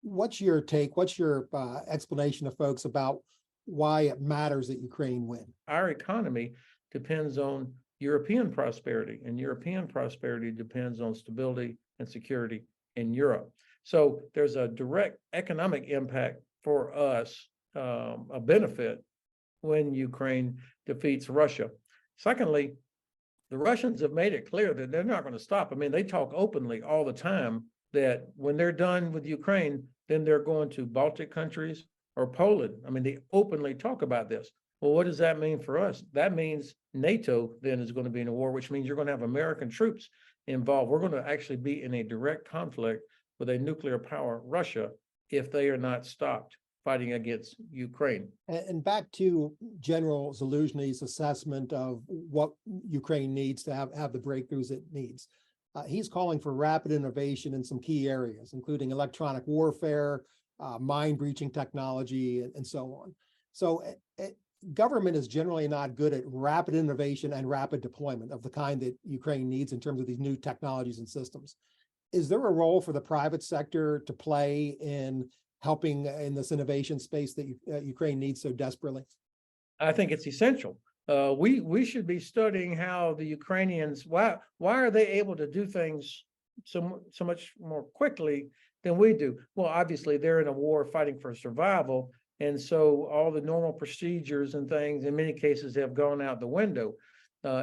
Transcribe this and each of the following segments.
What's your take? What's your explanation to folks about why it matters that Ukraine win? Our economy depends on European prosperity, and European prosperity depends on stability and security in Europe. So there's a direct economic impact for us, a benefit when Ukraine defeats Russia. Secondly, the Russians have made it clear that they're not going to stop. I mean, they talk openly all the time that when they're done with Ukraine, then they're going to Baltic countries or Poland. I mean, they openly talk about this. Well, what does that mean for us? That means NATO then is going to be in a war, which means you're going to have American troops involved. We're going to actually be in a direct conflict with a nuclear power, Russia, if they are not stopped fighting against Ukraine. And back to General Zaluzhny's assessment of what Ukraine needs to have the breakthroughs it needs. He's calling for rapid innovation in some key areas, including electronic warfare, mind-breaching technology, and so on. So government is generally not good at rapid innovation and rapid deployment of the kind that Ukraine needs in terms of these new technologies and systems. Is there a role for the private sector to play in helping in this innovation space that Ukraine needs so desperately? I think it's essential. We should be studying how the Ukrainians, why are they able to do things so much more quickly than we do? Well, obviously they're in a war fighting for survival, and so all the normal procedures and things in many cases have gone out the window.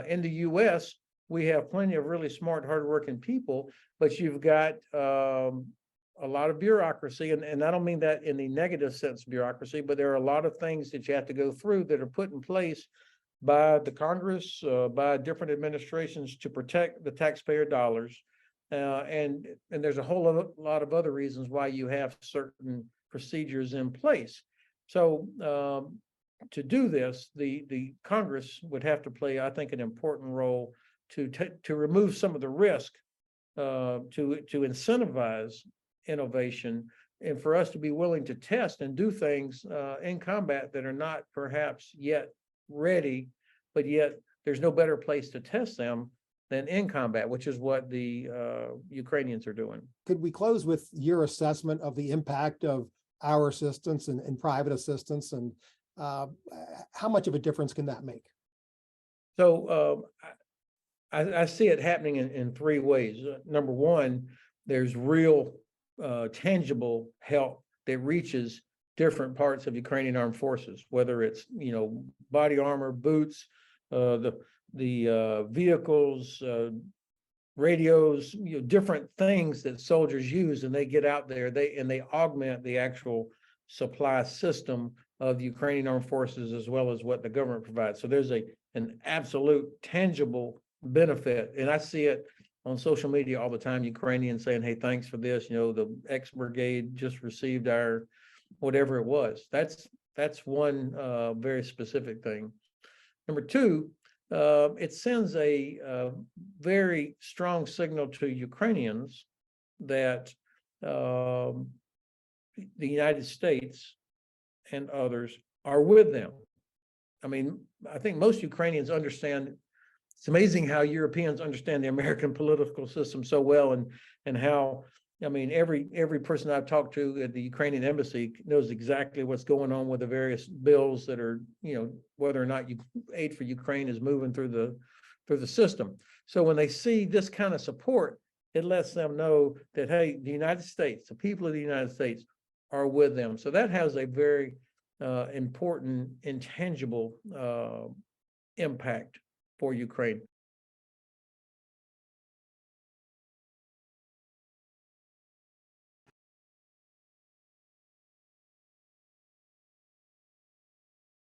In the U.S., we have plenty of really smart, hardworking people, but you've got a lot of bureaucracy, and I don't mean that in the negative sense bureaucracy, but there are a lot of things that you have to go through that are put in place by the Congress, by different administrations to protect the taxpayer dollars. And there's a whole lot of other reasons why you have certain procedures in place. So to do this, the Congress would have to play, I think, an important role to remove some of the risk, to incentivize innovation, and for us to be willing to test and do things in combat that are not perhaps yet ready, but yet there's no better place to test them than in combat, which is what the Ukrainians are doing. Could we close with your assessment of the impact of our assistance and private assistance, and how much of a difference can that make? So I see it happening in three ways. Number one, there's real tangible help that reaches different parts of Ukrainian armed forces, whether it's body armor, boots, the vehicles, radios, different things that soldiers use, and they get out there, they augment the actual supply system of the Ukrainian armed forces as well as what the government provides. So there's an absolute tangible benefit, and I see it on social media all the time, Ukrainians saying, hey, thanks for this. The X brigade just received our whatever it was. That's one very specific thing. Number two, it sends a very strong signal to Ukrainians that the United States and others are with them. I mean, I think most Ukrainians understand. It's amazing how Europeans understand the American political system so well, and how, I mean, every person I've talked to at the Ukrainian embassy knows exactly what's going on with the various bills that are, whether or not aid for Ukraine is moving through the system. So when they see this kind of support, it lets them know that, hey, the United States, the people of the United States are with them. So that has a very important, intangible impact for Ukraine.